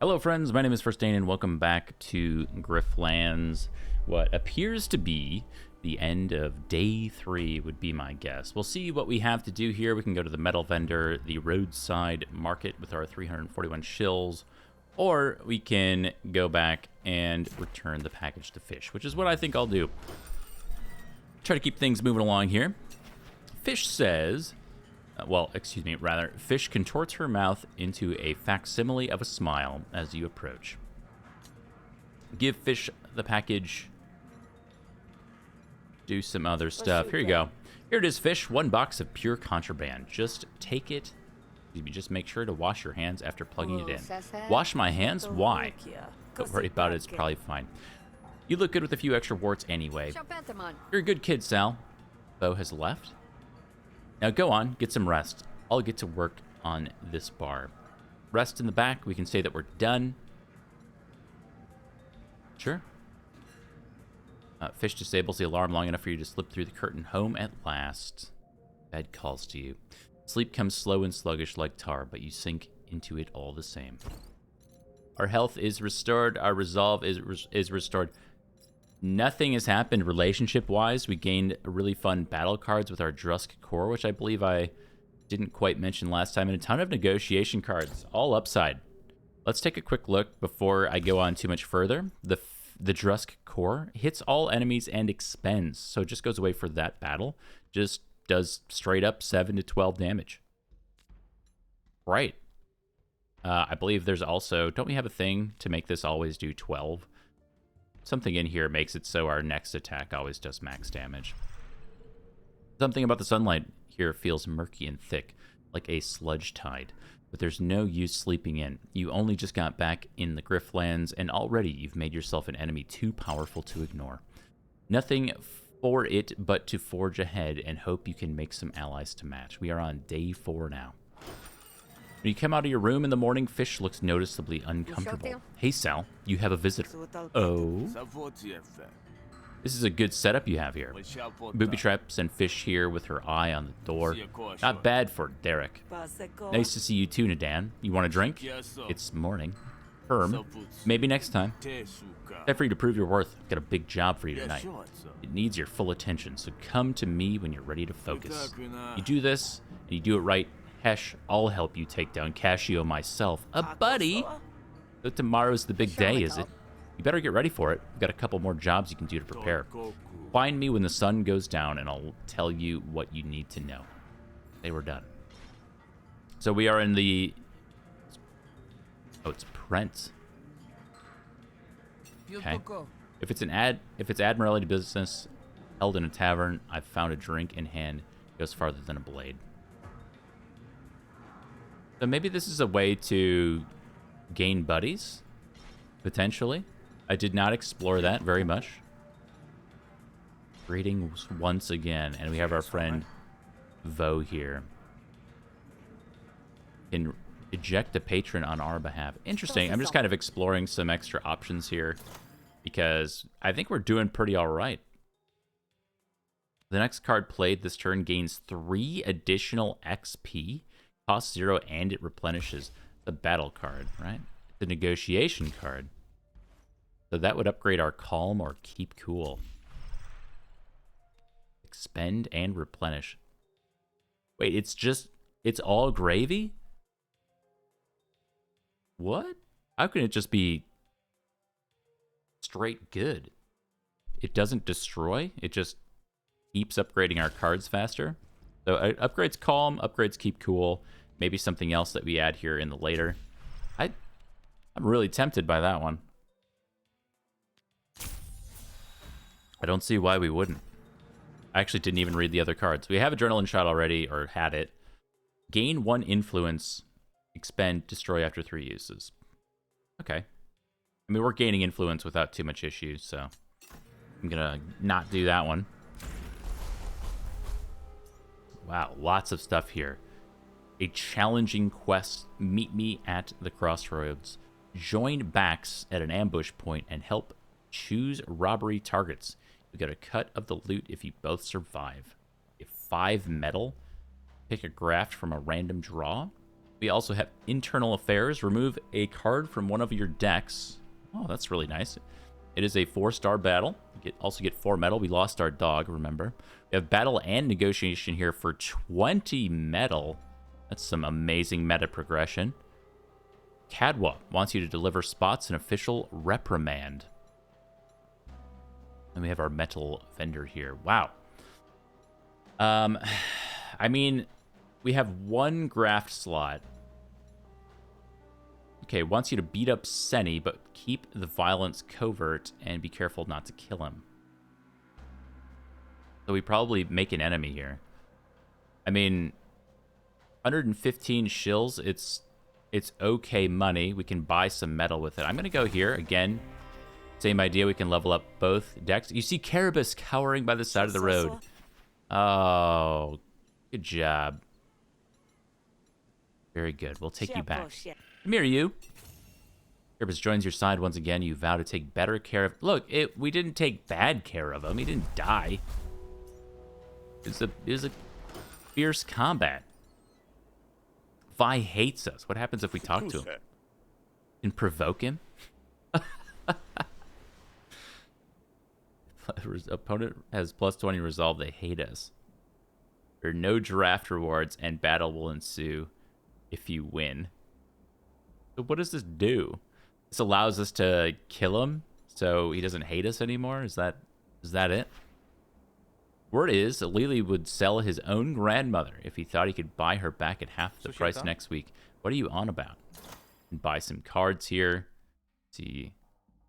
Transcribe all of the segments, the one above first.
Hello friends, my name is FirstDane and welcome back to Griftlands. What appears to be the end of day 3 would be my guess. We'll see what we have to do here. We can go to the metal vendor, the roadside market with our 341 shills, or we can go back and return the package to Fish, which is what I think I'll do. Try to keep things moving along here. Fish says... Fish contorts her mouth into a facsimile of a smile as you approach. Give Fish the package. Do some other stuff. Here you go. Here it is, Fish. 1 box of pure contraband. Just take it. Just make sure to wash your hands after plugging it in. Wash my hands? Why? Don't worry about it. It's probably fine. You look good with a few extra warts anyway. You're a good kid, Sal. Bo has left. Now go on, get some rest. I'll get to work on this bar. Rest in the back. We can say that we're done. Sure. Fish disables the alarm long enough for you to slip through the curtain. Home at last. Bed calls to you. Sleep comes slow and sluggish like tar, but you sink into it all the same. Our health is restored. Our resolve is restored. Nothing has happened relationship-wise. We gained really fun battle cards with our Drusk core, which I believe I didn't quite mention last time, and a ton of negotiation cards, all upside. Let's take a quick look before I go on too much further. The Drusk core hits all enemies and expends, so it just goes away for that battle. Just does straight up 7 to 12 damage. Right. I believe there's also... Don't we have a thing to make this always do 12? Something in here makes it so our next attack always does max damage. Something about the sunlight here feels murky and thick, like a sludge tide. But there's no use sleeping in. You only just got back in the Griftlands, and already you've made yourself an enemy too powerful to ignore. Nothing for it but to forge ahead and hope you can make some allies to match. We are on day 4 now. When you come out of your room in the morning, Fish looks noticeably uncomfortable. Hey, Sal, you have a visitor. Oh? This is a good setup you have here. Booby traps and Fish here with her eye on the door. Not bad for Derek. Nice to see you too, Nadan. You want a drink? It's morning. Herm. Maybe next time. Time for you to prove your worth. I've got a big job for you tonight. It needs your full attention, so come to me when you're ready to focus. You do this, and you do it right. Hesh, I'll help you take down Cascio myself. A buddy? So tomorrow's the big day, is it? You better get ready for it. We've got a couple more jobs you can do to prepare. Find me when the sun goes down, and I'll tell you what you need to know. They were done. So we are in the... Oh, it's Prent. Okay. If it's Admiralty business held in a tavern, I've found a drink in hand. It goes farther than a blade. So maybe this is a way to gain buddies, potentially. I did not explore that very much. Greetings once again, and we have our friend Vo here. Can eject a patron on our behalf. Interesting. I'm just kind of exploring some extra options here because I think we're doing pretty all right. The next card played this turn gains 3 additional XP. Costs 0 and it replenishes. The battle card, right? The negotiation card. So that would upgrade our calm or keep cool. Expend and replenish. Wait, it's all gravy? What? How can it just be straight good? It doesn't destroy? It just keeps upgrading our cards faster? So it upgrades calm, upgrades keep cool. Maybe something else that we add here in the later. I'm really tempted by that one. I don't see why we wouldn't. I actually didn't even read the other cards. We have Adrenaline Shot already, or had it. Gain 1 influence, expend, destroy after 3 uses. Okay. I mean, we're gaining influence without too much issue, so I'm gonna not do that one. Wow, lots of stuff here. A challenging quest. Meet me at the crossroads. Join Bax at an ambush point and help choose robbery targets. You get a cut of the loot if you both survive. If 5 metal, pick a graft from a random draw. We also have internal affairs. Remove a card from one of your decks. Oh, that's really nice. It is a 4-star battle. You also get 4 metal. We lost our dog, remember. We have battle and negotiation here for 20 metal. That's some amazing meta progression. Cadwa wants you to deliver spots an official reprimand. And we have our metal vendor here. Wow. I mean, we have 1 graft slot. Okay, wants you to beat up Senny, but keep the violence covert and be careful not to kill him. So we probably make an enemy here. I mean, 115 shills, it's okay money. We can buy some metal with it. I'm going to go here. Again, same idea. We can level up both decks. You see Carabas cowering by the side of the road. Oh, good job. Very good. We'll take you back. Come here, you. Carabas joins your side once again. You vow to take better care of... Look, we didn't take bad care of him. He didn't die. It was a fierce combat. Vi hates us. What happens if we talk to him? And provoke him? Opponent has +20 resolve. They hate us. There are no draft rewards, and battle will ensue if you win. So what does this do? This allows us to kill him, so he doesn't hate us anymore? Is that it? Word is, Lily would sell his own grandmother if he thought he could buy her back at half the price next week. What are you on about? And buy some cards here. See,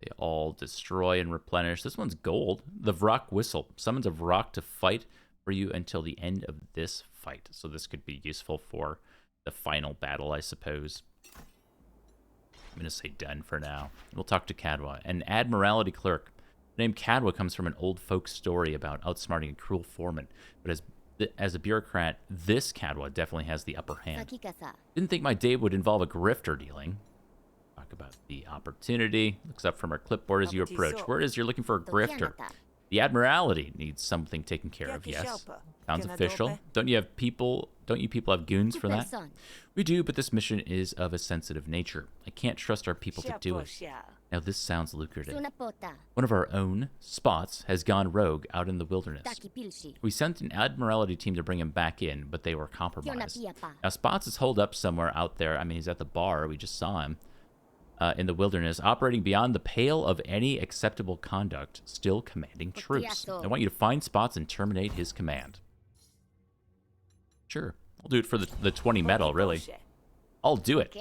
they all destroy and replenish. This one's gold. The Vrock Whistle summons a Vrock to fight for you until the end of this fight. So this could be useful for the final battle, I suppose. I'm going to say done for now. We'll talk to Cadwa. An Admiralty Clerk. The name Cadwa comes from an old folk story about outsmarting a cruel foreman. But as a bureaucrat, this Cadwa definitely has the upper hand. Didn't think my day would involve a grifter dealing. Talk about the opportunity. Looks up from our clipboard as you approach. Word is you're looking for a grifter. The Admiralty needs something taken care of, yes. Sounds official. Don't you people have goons for that? We do, but this mission is of a sensitive nature. I can't trust our people to do it. Now this sounds lucrative. One of our own, Spots, has gone rogue out in the wilderness. We sent an Admiralty team to bring him back in, but they were compromised. Now Spots is holed up somewhere out there. I mean, he's at the bar. We just saw him. In the wilderness, operating beyond the pale of any acceptable conduct, still commanding troops. I want you to find Spots and terminate his command. Sure. I'll do it for the 20 metal, really. I'll do it.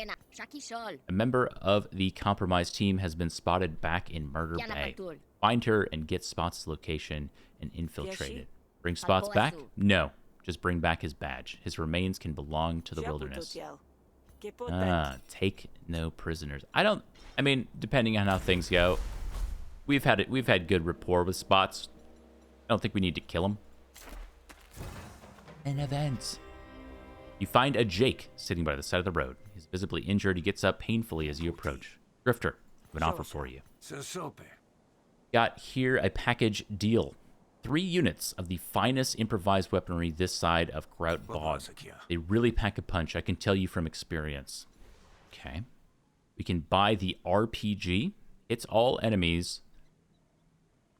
A member of the compromised team has been spotted back in Murder Bay. Find her and get Spots' location and infiltrate it. Bring Spots back? No. Just bring back his badge. His remains can belong to the wilderness. Take no prisoners. I mean, depending on how things go, we've had good rapport with Spots. I don't think we need to kill him. An event. You find a Jake sitting by the side of the road. He's visibly injured. He gets up painfully as you approach. Grifter, I have an offer for you. Got here a package deal. 3 units of the finest improvised weaponry this side of Grout Bog. They really pack a punch, I can tell you from experience. Okay. We can buy the RPG. Hits all enemies.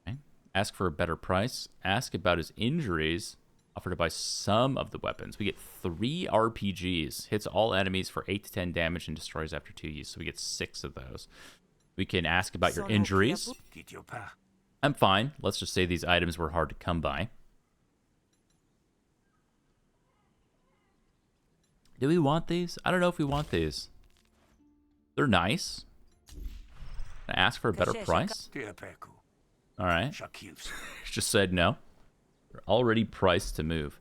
Okay. Ask for a better price. Ask about his injuries. Offer to buy some of the weapons. We get 3 RPGs. Hits all enemies for 8 to 10 damage and destroys after 2 use. So we get 6 of those. We can ask about your injuries. I'm fine. Let's just say these items were hard to come by. Do we want these? I don't know if we want these. They're nice. Can I ask for a better price? All right. Just said no. They're already priced to move.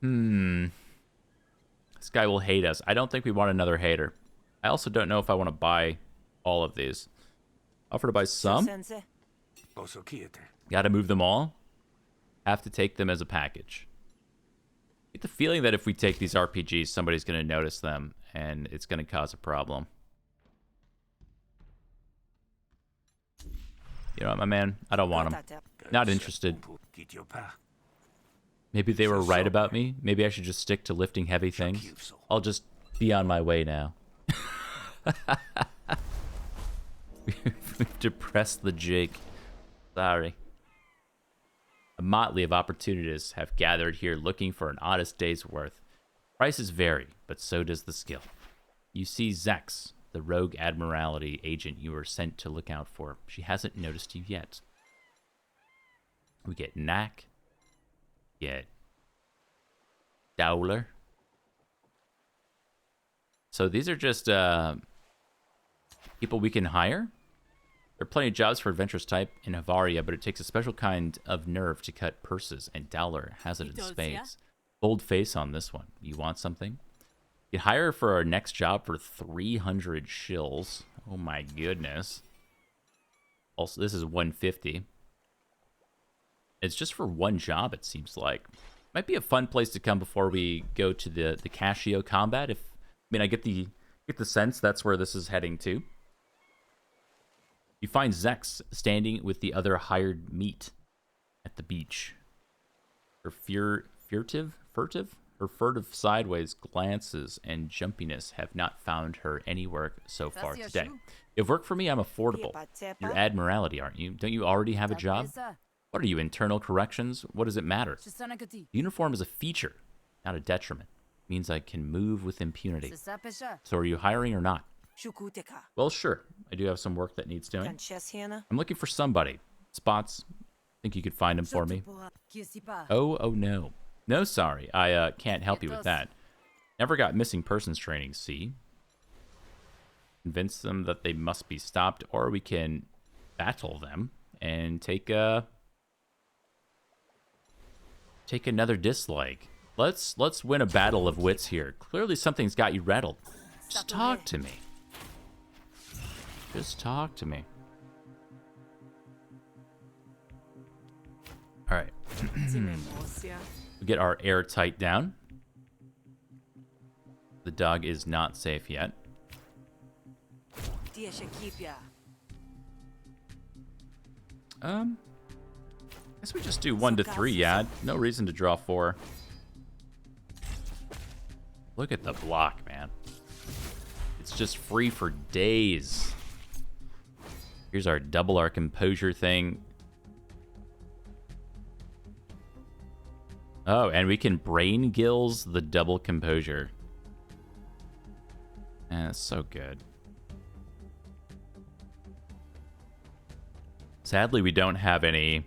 This guy will hate us. I don't think we want another hater. I also don't know if I want to buy all of these. Offer to buy some? Gotta move them all? Have to take them as a package. Get the feeling that if we take these RPGs, somebody's going to notice them, and it's going to cause a problem. You know what, my man? I don't want them. Not interested. Maybe they were right about me. Maybe I should just stick to lifting heavy things. I'll just Be on my way now. We've depressed the jig. Sorry. A motley of opportunists have gathered here looking for an honest day's worth. Prices vary, but so does the skill. You see Zex, the rogue Admiralty agent you were sent to look out for. She hasn't noticed you yet. We get Knack. Get Dowler. So these are just people we can hire. There are plenty of jobs for adventurous type in Havaria, but it takes a special kind of nerve to cut purses, and Dowler has it in spades. Bold face on this one. You want something? You hire for our next job for 300 shills. Oh my goodness. Also, this is 150. It's just for one job, it seems like. Might be a fun place to come before we go to the Casio combat. I get the sense that's where this is heading to. You find Zex standing with the other hired meat at the beach. Her furtive sideways glances and jumpiness have not found her any work so far today. If work for me, I'm affordable. You're Admiralty, aren't you? Don't you already have a job? What are you, internal corrections? What does it matter? The uniform is a feature, not a detriment. It means I can move with impunity. So are you hiring or not? Well, sure. I do have some work that needs doing. I'm looking for somebody. Spots. Think you could find him for me? Oh no. No, sorry. I can't help you with that. Never got missing persons training, see? Convince them that they must be stopped, or we can battle them and take another dislike. Let's win a battle of wits here. Clearly something's got you rattled. Just talk to me. Just talk to me. All right. We get our airtight down. The dog is not safe yet. Guess we just do 1 to 3, yeah. No reason to draw 4. Look at the block, man. It's just free for days. Here's our double our composure thing. Oh, and we can brain gills the double composure. That's so good. Sadly, we don't have any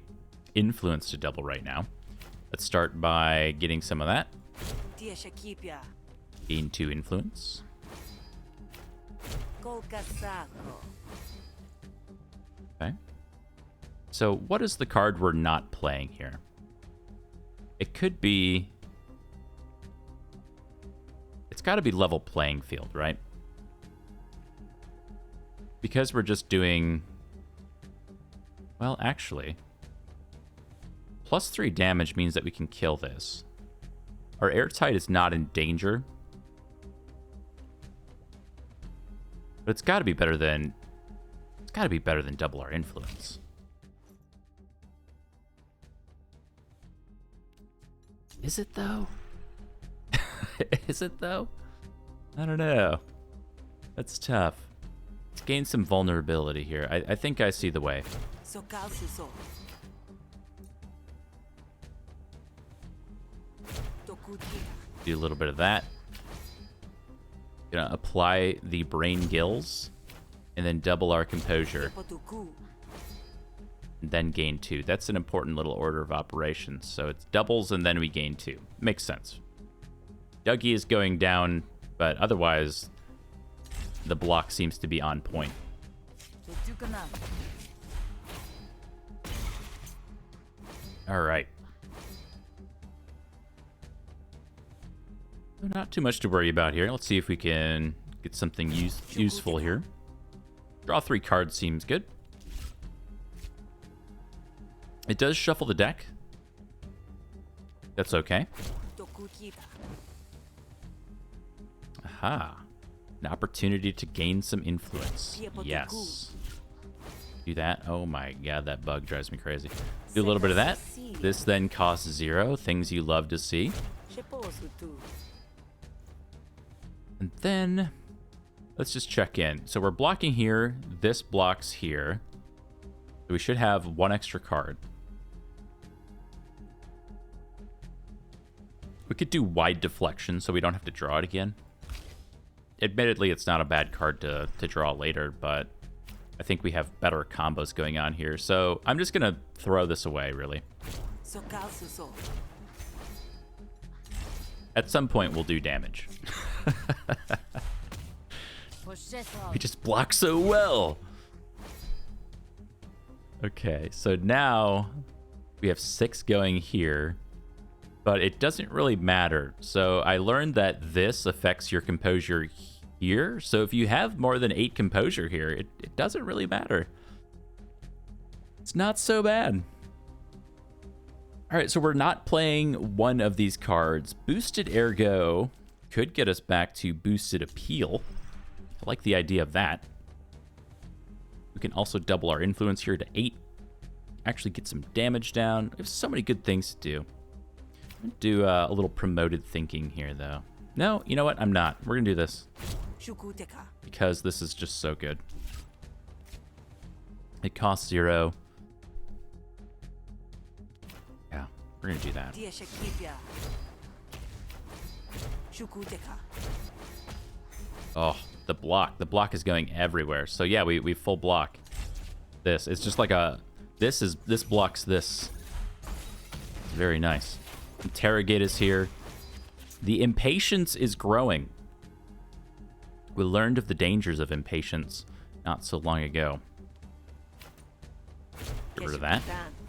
influence to double right now. Let's start by getting some of that. Gain 2 influence. Okay. So what is the card we're not playing here? It could be... It's got to be level playing field, right? Because we're just doing... Well, actually... +3 damage means that we can kill this. Our airtight is not in danger. But it's got to be better than... It's got to be better than double our influence. Is it, though? Is it, though? I don't know. That's tough. Let's gain some vulnerability here. I think I see the way. Do a little bit of that. Gonna apply the brain gills and then double our composure. And then gain 2. That's an important little order of operations. So it's doubles and then we gain 2. Makes sense. Dougie is going down, but otherwise the block seems to be on point. All right. Not too much to worry about here. Let's see if we can get something useful here. Draw 3 cards seems good. It does shuffle the deck. That's okay. Aha. An opportunity to gain some influence. Yes. Do that. Oh my god, that bug drives me crazy. Do a little bit of that. This then costs 0. Things you love to see. And then let's just check in. So we're blocking here. This blocks here. So we should have one extra card. We could do wide deflection so we don't have to draw it again. Admittedly, it's not a bad card to draw later, but I think we have better combos going on here. So I'm just going to throw this away, really. At some point, we'll do damage. We just block so well. Okay, so now we have 6 going here. But it doesn't really matter. So I learned that this affects your composure here. So if you have more than 8 composure here, it doesn't really matter. It's not so bad. All right, so we're not playing one of these cards. Boosted Ergo could get us back to Boosted Appeal. I like the idea of that. We can also double our influence here to 8. Actually get some damage down. We have so many good things to do. Do a little promoted thinking here, though. No, you know what? I'm not. We're going to do this. Because this is just so good. It costs 0. Yeah, we're going to do that. Oh, the block. The block is going everywhere. So yeah, we full block this. It's just like a... This blocks this. It's very nice. Interrogate is here. The impatience is growing. We learned of the dangers of impatience not so long ago. Get rid of that.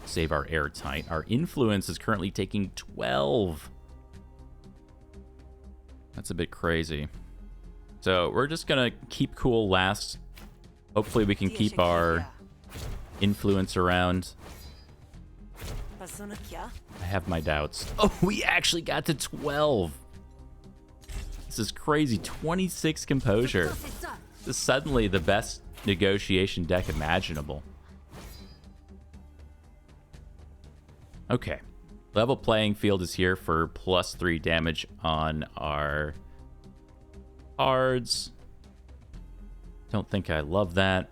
Save our airtight. Our influence is currently taking 12. That's a bit crazy. So we're just going to keep cool last. Hopefully we can keep our influence around. I have my doubts. Oh, we actually got to 12. This is crazy. 26 composure. This is suddenly the best negotiation deck imaginable. Okay. Level playing field is here for +3 damage on our cards. Don't think I love that.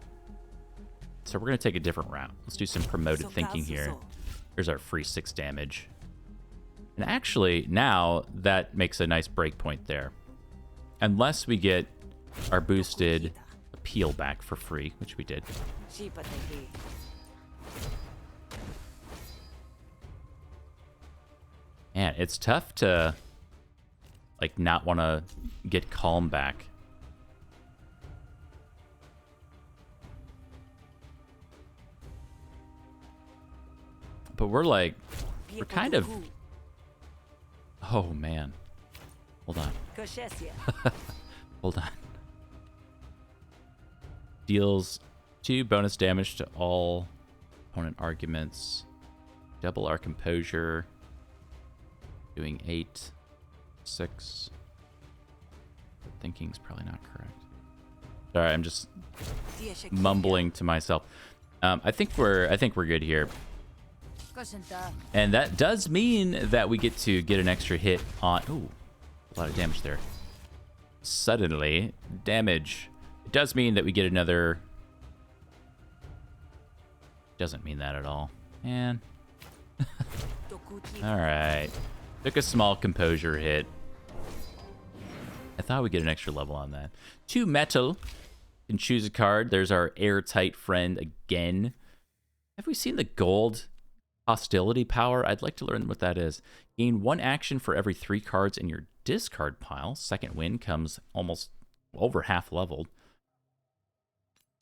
So we're going to take a different route. Let's do some promoted thinking here. Here's our free 6 damage. And actually, now that makes a nice break point there. Unless we get our boosted appeal back for free, which we did. Man, it's tough to, like, not want to get calm back. But we're kind of... Oh, man. Hold on. Hold on. Deals 2 bonus damage to all opponent arguments. Double our composure. Doing 8. 6. Thinking's probably not correct. Sorry, I'm just mumbling to myself. I think we're good here. And that does mean that we get to get an extra hit on... Ooh, a lot of damage there. Suddenly, damage. It does mean that we get another... Doesn't mean that at all. Man. Alright. Took a small composure hit. I thought we'd get an extra level on that. 2 metal. Can choose a card. There's our airtight friend again. Have we seen the gold hostility power? I'd like to learn what that is. Gain 1 action for every 3 cards in your discard pile. Second win comes almost over half leveled.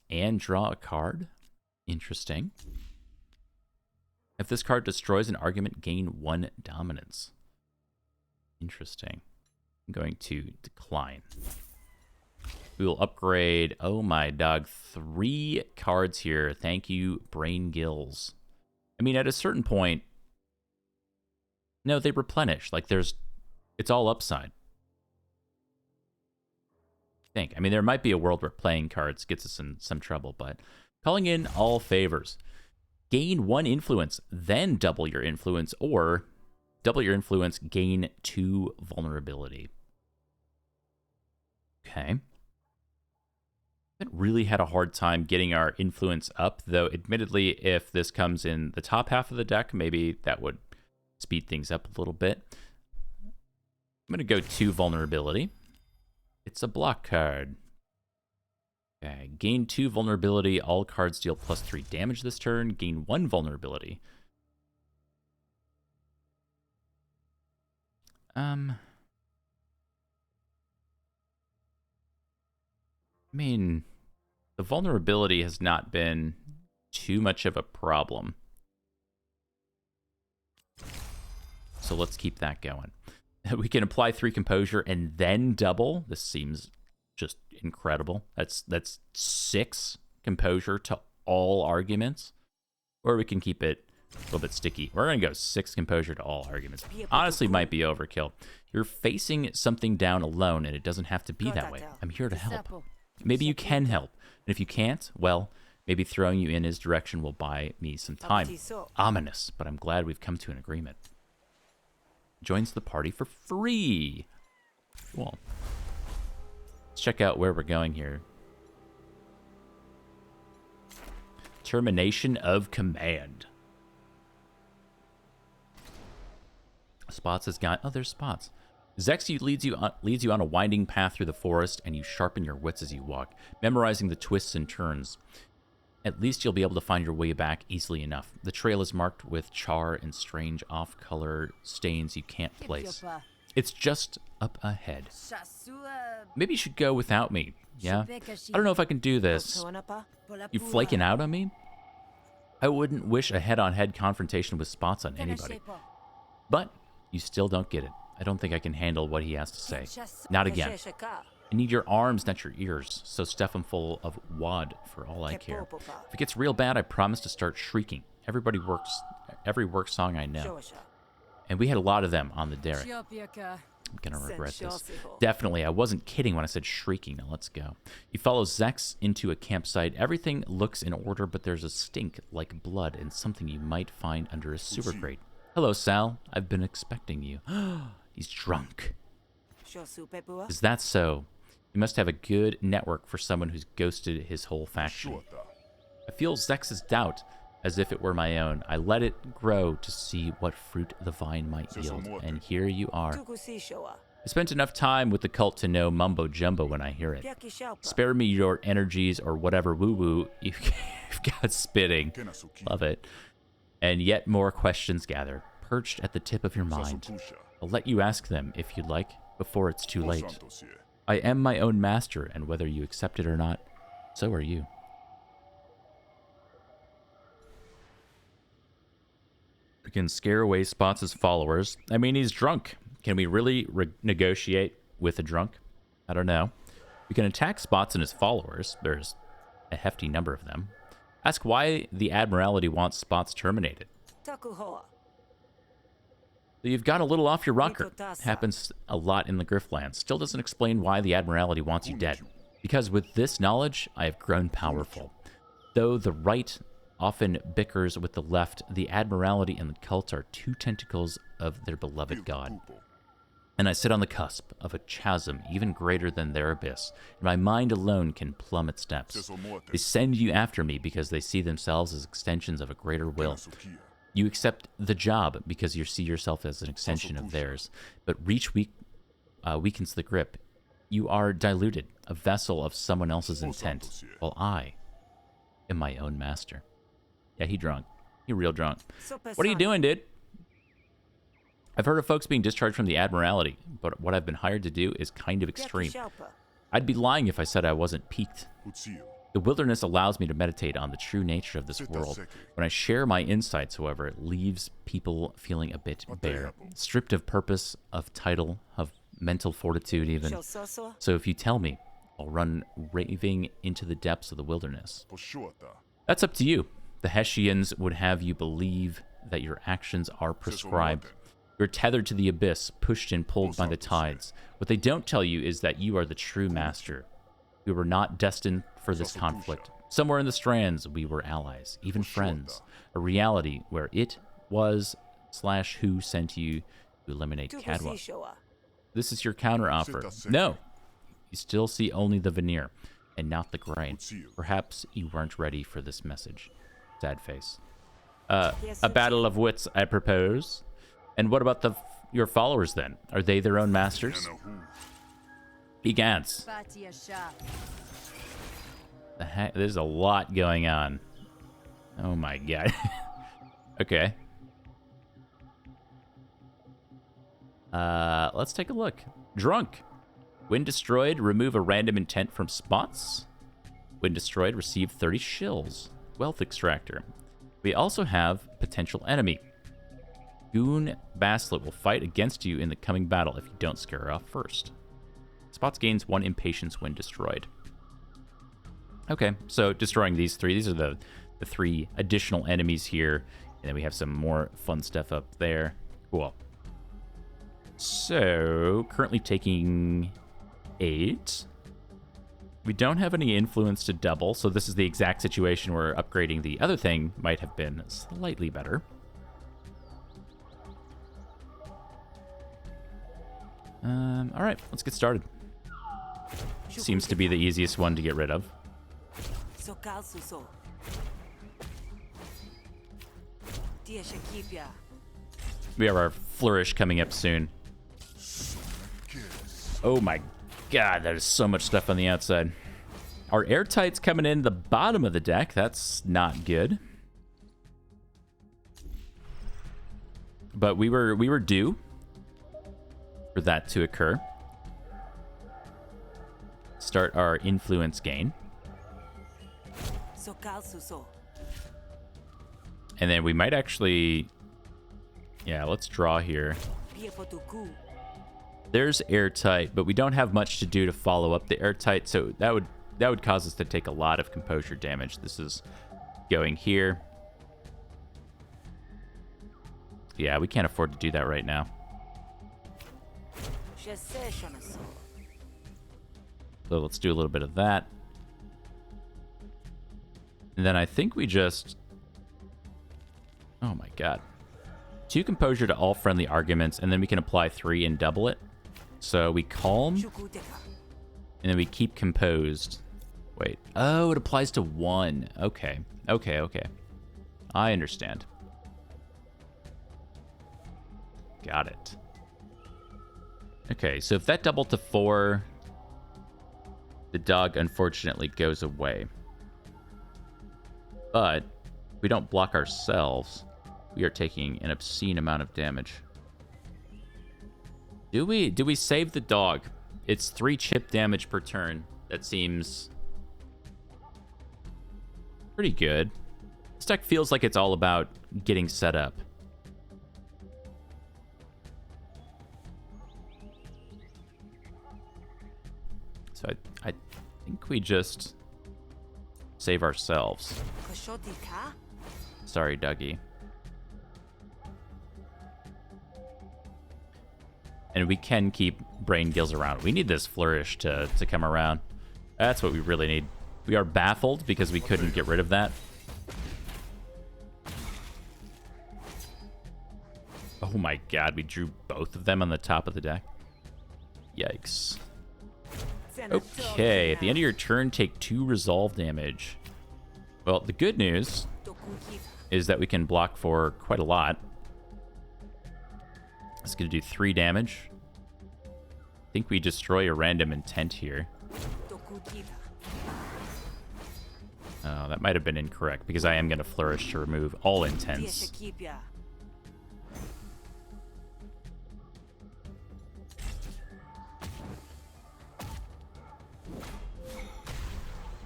And draw a card. Interesting. If this card destroys an argument, gain 1 dominance. Interesting. I'm going to decline. We will upgrade, oh my dog, 3 cards here. Thank you, Brain Gills. I mean, at a certain point, no, they replenish. Like, it's all upside. I mean, there might be a world where playing cards gets us in some trouble, but calling in all favors. Gain 1 influence, then double your influence, or double your influence, gain 2 vulnerability. Okay. Haven't really had a hard time getting our influence up, though admittedly, if this comes in the top half of the deck, maybe that would speed things up a little bit. I'm going to go 2 vulnerability. It's a block card. Okay, gain 2 vulnerability. All cards deal +3 damage this turn. Gain 1 vulnerability. I mean, the vulnerability has not been too much of a problem. So let's keep that going. We can apply 3 composure and then double. This seems just incredible. That's 6 composure to all arguments. Or we can keep it a little bit sticky. We're going to go 6 composure to all arguments. Honestly, might be overkill. You're facing something down alone, and it doesn't have to be that way. I'm here to help. Maybe you can help. And if you can't, well, maybe throwing you in his direction will buy me some time. Ominous, but I'm glad we've come to an agreement. Joins the party for free. Cool. Let's check out where we're going here. Termination of command. Spots has got... Oh, there's Spots. Zexu leads you on a winding path through the forest, and you sharpen your wits as you walk, memorizing the twists and turns. At least you'll be able to find your way back easily enough. The trail is marked with char and strange off-color stains you can't place. It's just up ahead. Maybe you should go without me, yeah? I don't know if I can do this. You flaking out on me? I wouldn't wish a head-on-head confrontation with Spots on anybody. But you still don't get it. I don't think I can handle what he has to say. Not again. I need your arms, not your ears, so stuff them full of wad for all I care. If it gets real bad, I promise to start shrieking. Every work song I know. And we had a lot of them on the derrick. I'm gonna regret this. Definitely, I wasn't kidding when I said shrieking. Now let's go. You follow Zex into a campsite. Everything looks in order, but there's a stink like blood and something you might find under a sewer grate. Hello, Sal. I've been expecting you. He's drunk. Is that so? You must have a good network for someone who's ghosted his whole faction. I feel Zex's doubt as if it were my own. I let it grow to see what fruit the vine might yield, and here you are. I spent enough time with the cult to know mumbo-jumbo when I hear it. Spare me your energies or whatever woo-woo you've got spitting. Love it. And yet more questions gather, perched at the tip of your mind. I'll let you ask them, if you'd like, before it's too late. I am my own master, and whether you accept it or not, so are you. We can scare away Spots' followers. I mean, he's drunk. Can we really negotiate with a drunk? I don't know. We can attack Spots and his followers. There's a hefty number of them. Ask why the Admiralty wants Spots terminated. So you've got a little off your rocker. Happens a lot in the Griftlands. Still doesn't explain why the Admiralty wants you dead. Because with this knowledge, I have grown powerful. Though the right often bickers with the left, the Admiralty and the cult are 2 tentacles of their beloved god. And I sit on the cusp of a chasm even greater than their abyss, and my mind alone can plumb its depths. They send you after me because they see themselves as extensions of a greater will. You accept the job because you see yourself as an extension of theirs, but reach weakens the grip. You are diluted, a vessel of someone else's intent, while I am my own master. Yeah, he drunk. He real drunk. What are you doing, dude? I've heard of folks being discharged from the Admiralty, but what I've been hired to do is kind of extreme. I'd be lying if I said I wasn't piqued. The wilderness allows me to meditate on the true nature of this world. When I share my insights, however, it leaves people feeling a bit bare, stripped of purpose, of title, of mental fortitude even. So if you tell me, I'll run raving into the depths of the wilderness. That's up to you. The Hessians would have you believe that your actions are prescribed. You're tethered to the abyss, pushed and pulled by the tides. What they don't tell you is that you are the true master. We were not destined for this conflict. Somewhere in the strands, we were allies, even friends. A reality where it was / who sent you to eliminate Cadwa. This is your counteroffer. No, You still see only the veneer and not the grain. Perhaps you weren't ready for this message. Sad face. A battle of wits, I propose. And what about your followers then? Are they their own masters? Egans. The heck? There's a lot going on. Oh my god. Okay. Let's take a look. Drunk. When destroyed, remove a random intent from spots. When destroyed, receive 30 shills. Wealth extractor. We also have potential enemy. Goon Baslet will fight against you in the coming battle if you don't scare her off first. Spots gains 1 impatience when destroyed. Okay, so destroying these 3. These are the 3 additional enemies here. And then we have some more fun stuff up there. Cool. So, currently taking 8. We don't have any influence to double, so this is the exact situation where upgrading the other thing might have been slightly better. Alright, let's get started. Seems to be the easiest one to get rid of. We have our flourish coming up soon. Oh my god, there's so much stuff on the outside. Our airtight's coming in the bottom of the deck. That's not good. But we were due for that to occur. Start our influence gain. And then we might actually... Yeah, let's draw here. There's airtight, but we don't have much to do to follow up the airtight, so that would cause us to take a lot of composure damage. This is going here. Yeah, we can't afford to do that right now. So let's do a little bit of that. And then I think we just... Oh my god. 2 composure to all friendly arguments, and then we can apply 3 and double it. So we calm, and then we keep composed. Wait. Oh, it applies to 1. Okay. Okay. I understand. Got it. Okay, so if that doubled to 4, the dog unfortunately goes away. But if we don't block ourselves, we are taking an obscene amount of damage. Do we save the dog? It's 3 chip damage per turn. That seems pretty good. This deck feels like it's all about getting set up. So I think we just save ourselves. Sorry, Dougie. And we can keep Brain Gills around. We need this Flourish to come around. That's what we really need. We are baffled because we couldn't get rid of that. Oh my god, we drew both of them on the top of the deck. Yikes. Okay, at the end of your turn, take 2 resolve damage. Well, the good news is that we can block for quite a lot. It's going to do 3 damage. I think we destroy a random intent here. Oh, that might have been incorrect, because I am going to flourish to remove all intents.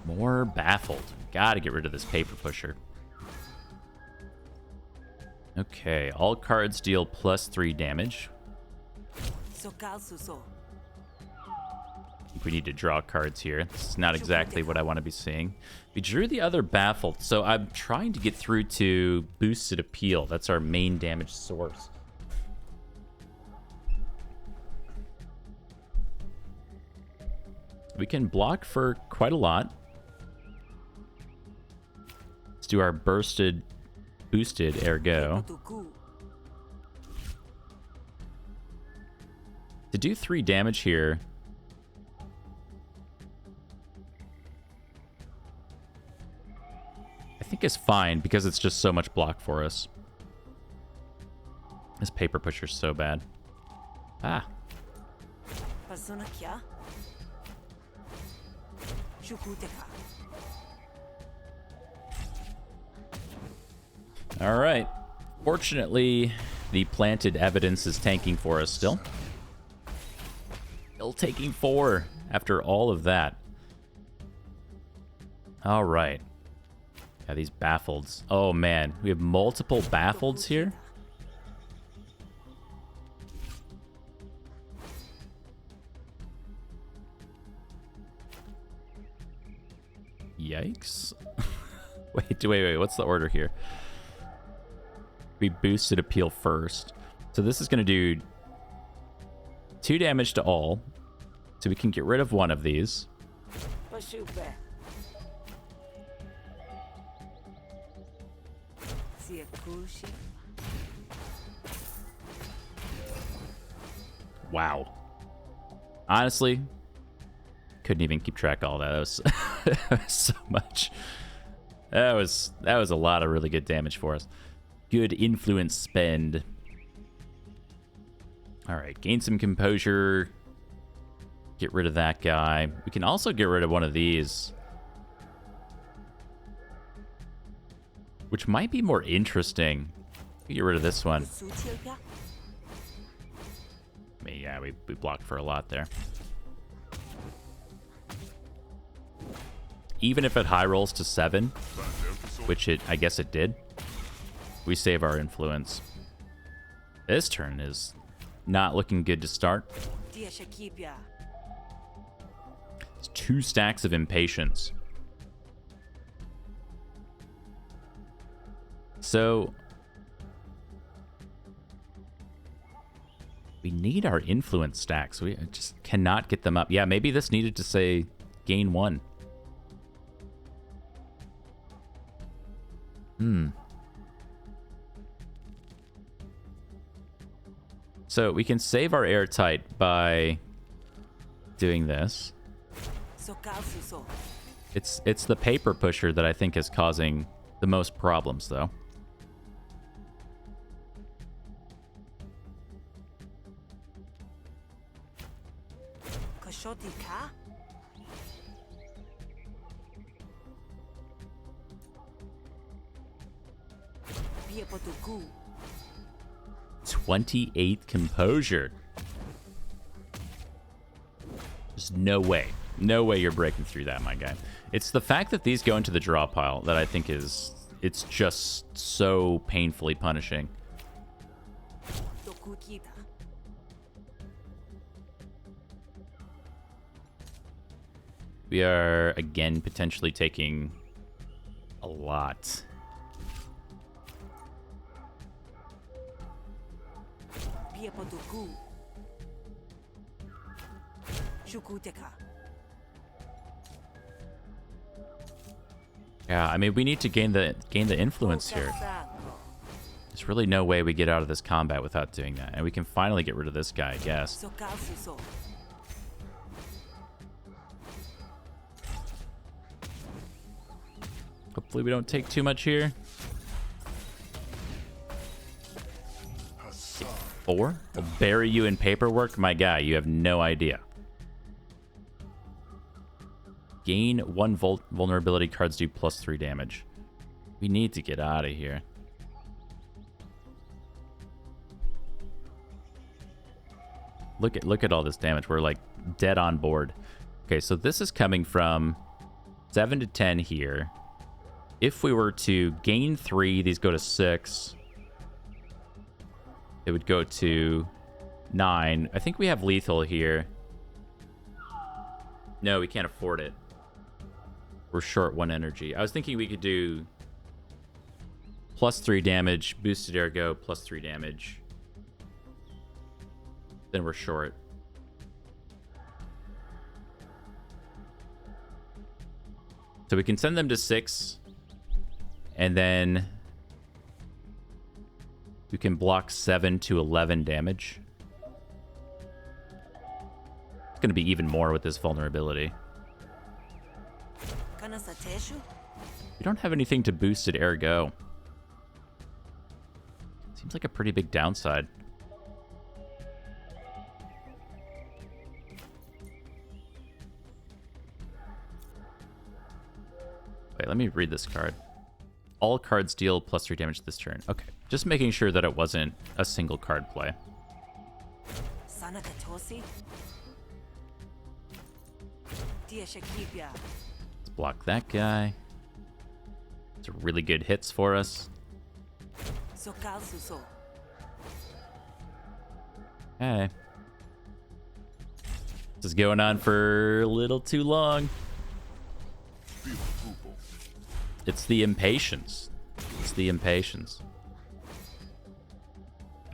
More baffled. Gotta get rid of this paper pusher. Okay, all cards deal +3 damage. I think we need to draw cards here. This is not exactly what I want to be seeing. We drew the other baffled, so I'm trying to get through to boosted appeal. That's our main damage source. We can block for quite a lot. Let's do our boosted ergo. To do 3 damage here, think is fine because it's just so much block for us. This paper pusher's so bad. Ah. All right. Fortunately, the planted evidence is tanking for us still. Still taking 4 after all of that. All right. Yeah, these baffleds. Oh, man. We have multiple baffleds here. Yikes. Wait. What's the order here? We boosted appeal first. So this is going to do 2 damage to all. So we can get rid of one of these. Wow. Honestly, couldn't even keep track of all that. That was, that was so much. That was a lot of really good damage for us. Good influence spend. All right, gain some composure. Get rid of that guy. We can also get rid of one of these, which might be more interesting. Get rid of this one. I mean, yeah, we blocked for a lot there. Even if it high rolls to 7, which I guess it did, we save our influence. This turn is not looking good to start. It's 2 stacks of impatience. So we need our influence stacks. We just cannot get them up. Yeah, maybe this needed to say gain 1. So we can save our airtight by doing this. It's the paper pusher that I think is causing the most problems, though. Cool. 28 composure. There's no way. No way you're breaking through that, my guy. It's the fact that these go into the draw pile that I think is... It's just so painfully punishing. We are, again, potentially taking a lot. Yeah, I mean, we need to gain the influence here. There's really no way we get out of this combat without doing that. And we can finally get rid of this guy, I guess. Hopefully we don't take too much here. 4? We'll bury you in paperwork? My guy, you have no idea. Gain 1 vulnerability. Cards do +3 damage. We need to get out of here. Look at all this damage. We're like dead on board. Okay, so this is coming from 7 to 10 here. If we were to gain 3, these go to 6. It would go to 9. I think we have lethal here. No, we can't afford it. We're short 1 energy. I was thinking we could do +3 damage, boosted ergo, +3 damage. Then we're short. So we can send them to 6. And then we can block 7 to 11 damage. It's going to be even more with this vulnerability. We don't have anything to boost it, ergo. Seems like a pretty big downside. Wait, let me read this card. All cards deal +3 damage this turn. Okay, just making sure that it wasn't a single card play. Let's block that guy. It's really good hits for us. Okay. This is going on for a little too long. It's the impatience. It's the impatience.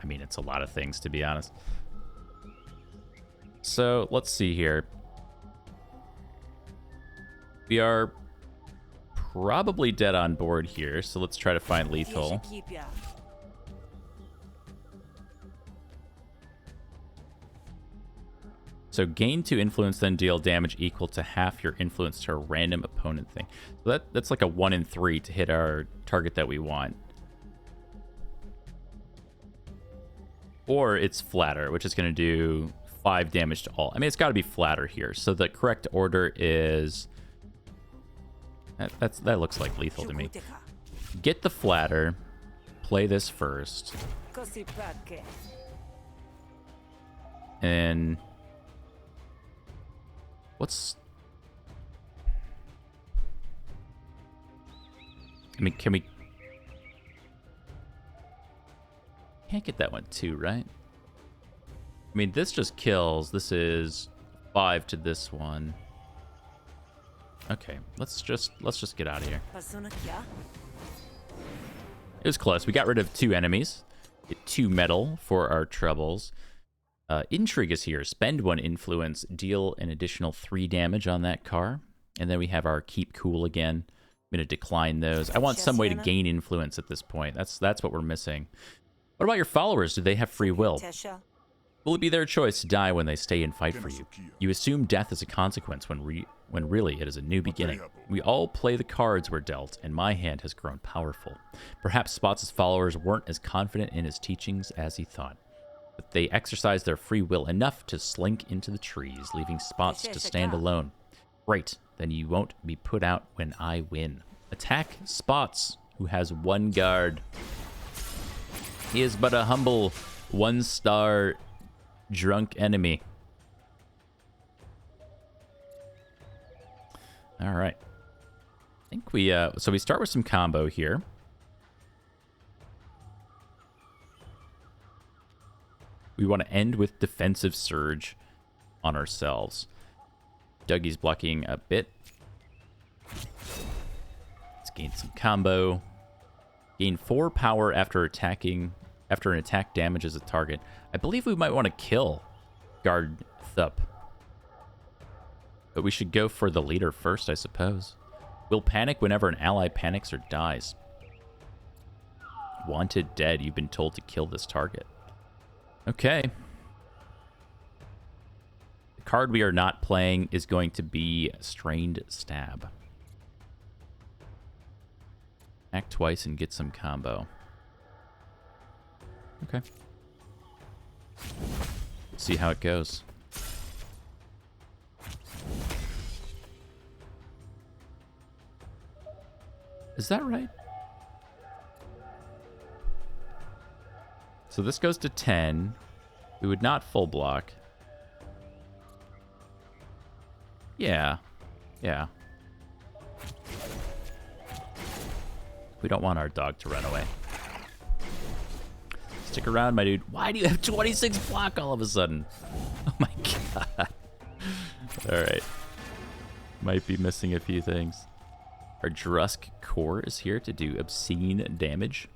I mean, it's a lot of things, to be honest. So, let's see here. We are probably dead on board here, so let's try to find lethal. So gain 2 influence, then deal damage equal to half your influence to a random opponent thing. So that's like a 1 in 3 to hit our target that we want. Or it's flatter, which is going to do 5 damage to all. I mean, it's got to be flatter here. So the correct order is... That looks like lethal to me. Get the flatter. Play this first. And... what's... I mean, can we... can't get that one too, right? I mean, this just kills. This is 5 to this one. Okay, let's just get out of here. It was close. We got rid of 2 enemies. Get 2 metal for our troubles. Intrigue is here. Spend 1 influence, deal an additional 3 damage on that car. And then we have our keep cool again. I'm going to decline those. I want some way to gain influence at this point. That's what we're missing. What about your followers? Do they have free will? Will it be their choice to die when they stay and fight for you? You assume death is a consequence when really it is a new beginning. We all play the cards we're dealt, and my hand has grown powerful. Perhaps Spots' followers weren't as confident in his teachings as he thought. But they exercised their free will enough to slink into the trees, leaving Spots to stand alone. Great, then you won't be put out when I win. Attack Spots, who has 1 guard. He is but a humble 1-star drunk enemy. All right. I think we, so we start with some combo here. We want to end with defensive surge on ourselves. Dougie's blocking a bit. Let's gain some combo. Gain 4 power after attacking. After an attack damages a target. I believe we might want to kill Guard Thup. But we should go for the leader first, I suppose. We'll panic whenever an ally panics or dies. Wanted dead. You've been told to kill this target. Okay. The card we are not playing is going to be Strained Stab. Act twice and get some combo. Okay. See how it goes. Is that right? So this goes to 10. We would not full block. Yeah. Yeah. We don't want our dog to run away. Stick around, my dude. Why do you have 26 block all of a sudden? Oh my god. Alright. Might be missing a few things. Our Drusk core is here to do obscene damage.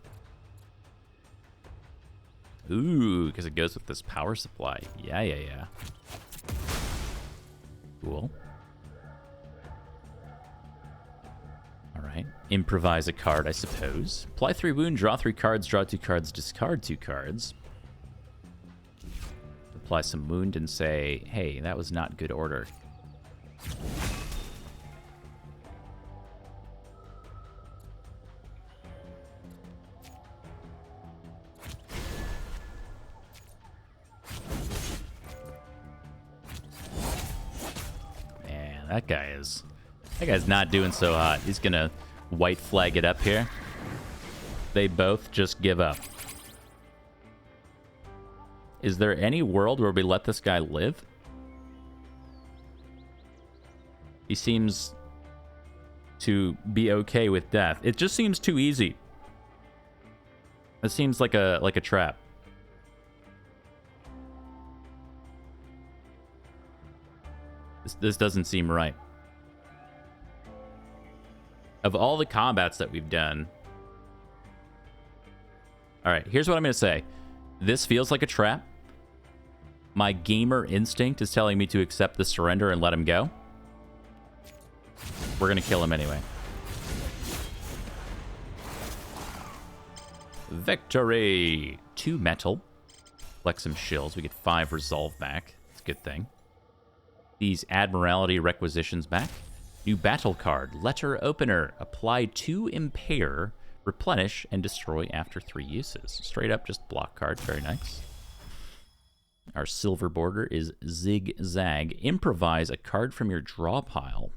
Ooh, because it goes with this power supply. Yeah. Cool. Alright. Improvise a card, I suppose. Apply 3 wound, draw 3 cards, draw 2 cards, discard 2 cards. Apply some wound and say, hey, that was not good order. That guy's not doing so hot. He's gonna white flag it up here. They both just give up. Is there any world where we let this guy live? He seems to be okay with death. It just seems too easy. It seems like a trap. This doesn't seem right. Of all the combats that we've done... Alright, here's what I'm going to say. This feels like a trap. My gamer instinct is telling me to accept the surrender and let him go. We're going to kill him anyway. Victory! 2 metal. Collect some shills. We get 5 resolve back. It's a good thing. These Admiralty requisitions back. New battle card. Letter opener. Apply 2 impair. Replenish and destroy after 3 uses. Straight up just block card. Very nice. Our silver border is zigzag. Improvise a card from your draw pile.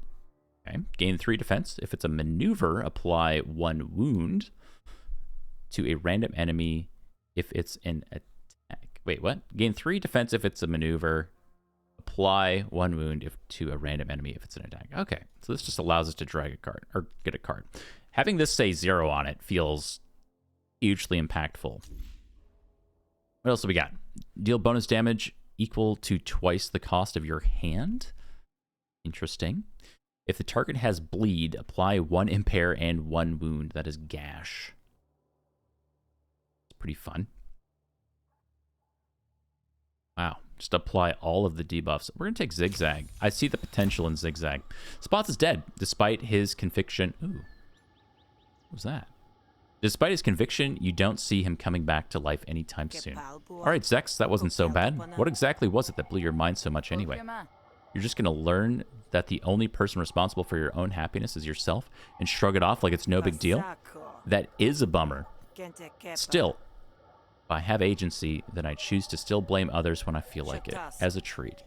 Okay. Gain 3 defense. If it's a maneuver, apply 1 wound to a random enemy if it's an attack. Wait, what? Gain 3 defense if it's a maneuver. Apply 1 wound to a random enemy if it's an attack. Okay, so this just allows us to drag a card, or get a card. Having this say 0 on it feels hugely impactful. What else do we got? Deal bonus damage equal to twice the cost of your hand. Interesting. If the target has bleed, apply 1 impair and 1 wound. That is gash. It's pretty fun. Wow. Just apply all of the debuffs. We're going to take Zigzag. I see the potential in Zigzag. Spots is dead, despite his conviction. Ooh. What was that? Despite his conviction, you don't see him coming back to life anytime soon. All right, Zex, that wasn't so bad. What exactly was it that blew your mind so much anyway? You're just going to learn that the only person responsible for your own happiness is yourself and shrug it off like it's no big deal? That is a bummer. Still, if I have agency, then I choose to still blame others when I feel like it, as a treat.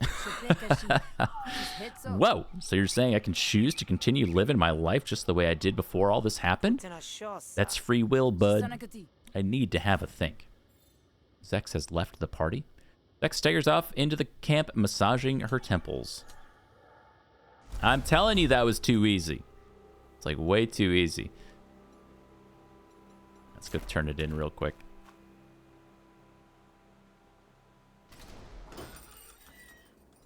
Whoa, so you're saying I can choose to continue living my life just the way I did before all this happened? That's free will, bud. I need to have a think. Zex has left the party. Zex staggers off into the camp, massaging her temples. I'm telling you that was too easy. It's like way too easy. Let's go turn it in real quick.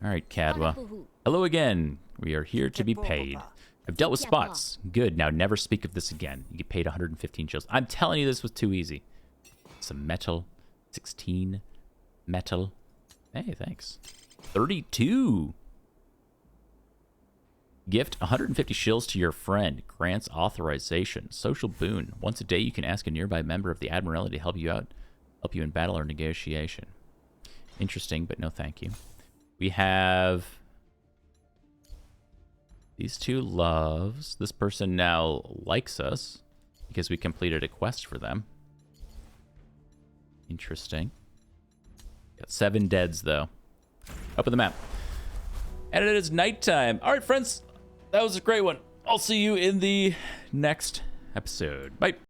All right, Cadwa. Hello again. We are here to be paid. I've dealt with spots. Good. Now never speak of this again. You get paid 115 chills. I'm telling you this was too easy. Some metal. 16 metal. Hey, thanks. 32. Gift 150 shills to your friend. Grants authorization. Social boon. Once a day you can ask a nearby member of the Admiralty to help you out. Help you in battle or negotiation. Interesting, but no thank you. We have these 2 loves. This person now likes us because we completed a quest for them. Interesting. Got 7 deads, though. Open the map. And it is nighttime. All right, friends. That was a great one. I'll see you in the next episode. Bye.